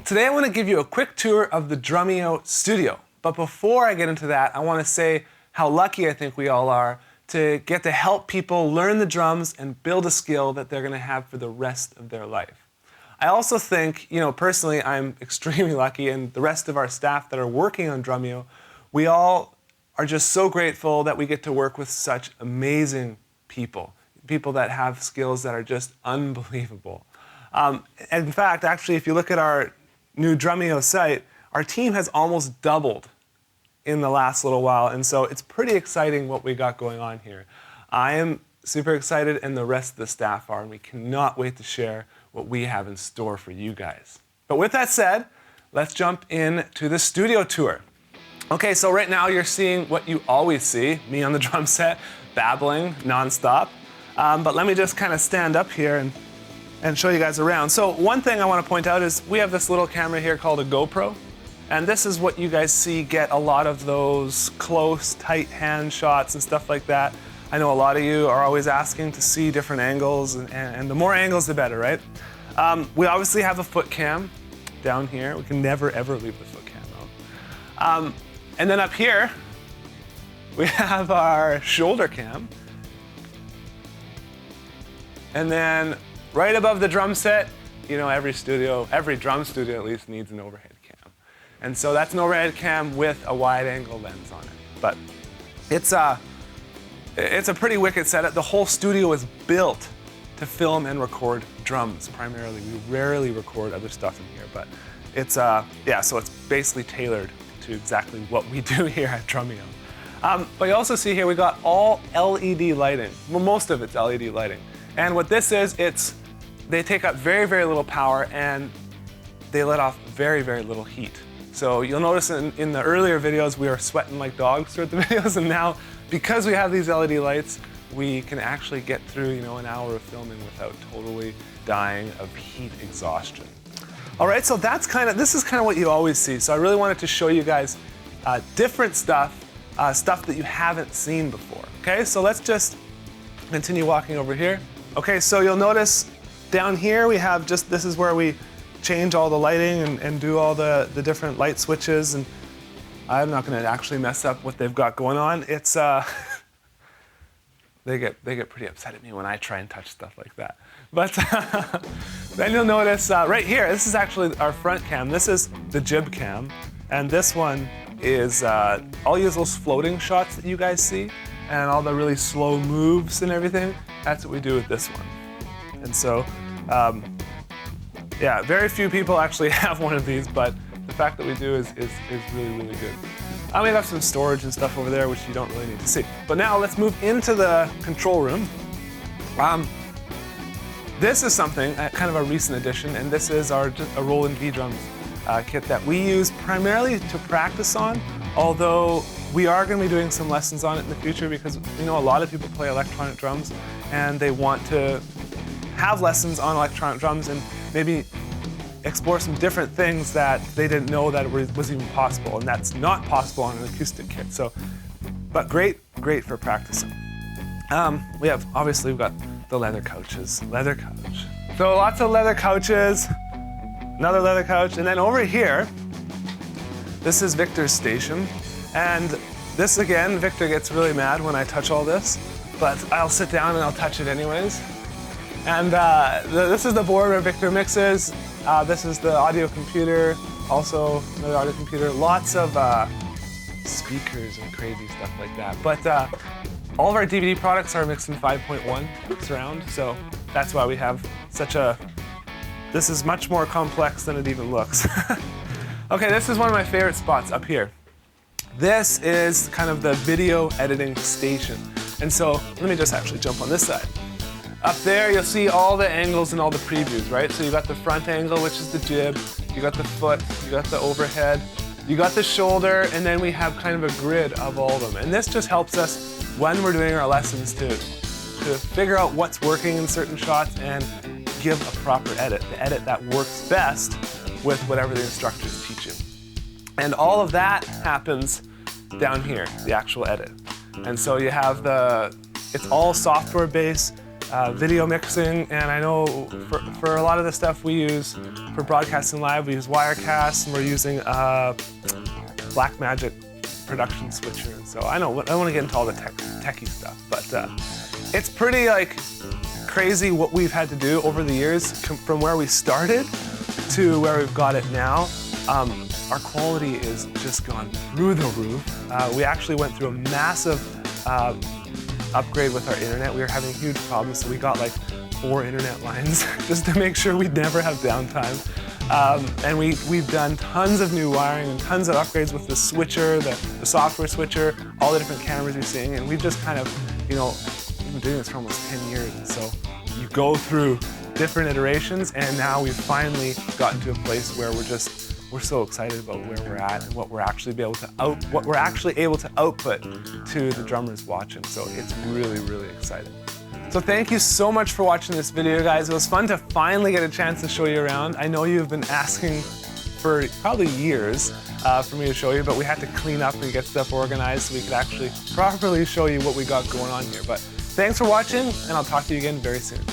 Today I want to give you a quick tour of the Drumeo studio. But before I get into that, I want to say how lucky I think we all are to get to help people learn the drums and build a skill that they're going to have for the rest of their life. I also think, personally, I'm extremely lucky, and the rest of our staff that are working on Drumeo, we all are just so grateful that we get to work with such amazing people that have skills that are just unbelievable. In fact, actually, if you look at our new Drumeo site, our team has almost doubled in the last little while, and so it's pretty exciting what we got going on here. I am super excited, and the rest of the staff are, and we cannot wait to share what we have in store for you guys. But with that said, let's jump into the studio tour. Okay, so right now you're seeing what you always see, me on the drum set, babbling nonstop. But let me just kind of stand up here and show you guys around. So one thing I want to point out is we have this little camera here called a GoPro. And this is what you guys see get a lot of those close, tight hand shots and stuff like that. I know a lot of you are always asking to see different angles, and the more angles, the better, right? We obviously have a foot cam down here. We can never, ever leave the foot cam out. And then up here, we have our shoulder cam. And then right above the drum set, every drum studio at least needs an overhead cam. And so that's an overhead cam with a wide angle lens on it. But it's a pretty wicked setup. The whole studio is built to film and record drums primarily. We rarely record other stuff in here, but so it's basically tailored to exactly what we do here at Drumeo. But you also see here we got all LED lighting. Well, most of it's LED lighting. And what this is, they take up very, very little power, and they let off very, very little heat. So you'll notice in the earlier videos, we were sweating like dogs throughout the videos, and now, because we have these LED lights, we can actually get through, an hour of filming without totally dying of heat exhaustion. All right, so this is kind of what you always see. So I really wanted to show you guys different stuff that you haven't seen before. Okay, so let's just continue walking over here. Okay, so you'll notice down here we have this is where we change all the lighting and do all the different light switches, and I'm not going to actually mess up what they've got going on. It's they get pretty upset at me when I try and touch stuff like that. But then you'll notice right here, this is actually our front cam. This is the jib cam, and this one is I'll use those floating shots that you guys see and all the really slow moves and everything. That's what we do with this one. And so, very few people actually have one of these, but the fact that we do is really, really good. We have some storage and stuff over there, which you don't really need to see. But now let's move into the control room. This is something, kind of a recent addition, and this is a Roland V drums kit that we use primarily to practice on, although we are going to be doing some lessons on it in the future, because a lot of people play electronic drums and they want to have lessons on electronic drums and maybe explore some different things that they didn't know that was even possible, and that's not possible on an acoustic kit. So, but great for practicing. We've got the leather couches, leather couch. So lots of leather couches, another leather couch, and then over here, this is Victor's station. And this again, Victor gets really mad when I touch all this, but I'll sit down and I'll touch it anyways. And this is the board where Victor mixes. This is the audio computer, also another audio computer. Lots of speakers and crazy stuff like that. But all of our DVD products are mixed in 5.1 surround, so that's why we have this is much more complex than it even looks. Okay, this is one of my favorite spots up here. This is kind of the video editing station. And so let me just actually jump on this side. Up there, you'll see all the angles and all the previews, right? So you got the front angle, which is the jib, you got the foot, you got the overhead, you got the shoulder, and then we have kind of a grid of all of them. And this just helps us when we're doing our lessons to figure out what's working in certain shots and give a proper edit, the edit that works best with whatever the instructors teach you. And all of that happens down here, the actual edit. And so you have it's all software based. video mixing, and I know for a lot of the stuff we use for broadcasting live, we use Wirecast, and we're using Blackmagic production switcher. And so I don't want to get into all the techie stuff, but it's pretty crazy what we've had to do over the years from where we started to where we've got it now. Our quality is just gone through the roof. We actually went through a massive upgrade with our internet. We were having huge problems, so we got 4 internet lines just to make sure we'd never have downtime. And we've done tons of new wiring and tons of upgrades with the switcher, the software switcher, all the different cameras you're seeing, and we've just kind of, we've been doing this for almost 10 years, and so you go through different iterations, and now we've finally gotten to a place where we're so excited about where we're at and what we're actually able to output to the drummers watching. So it's really, really exciting. So thank you so much for watching this video, guys. It was fun to finally get a chance to show you around. I know you've been asking for probably years for me to show you, but we had to clean up and get stuff organized so we could actually properly show you what we got going on here. But thanks for watching, and I'll talk to you again very soon.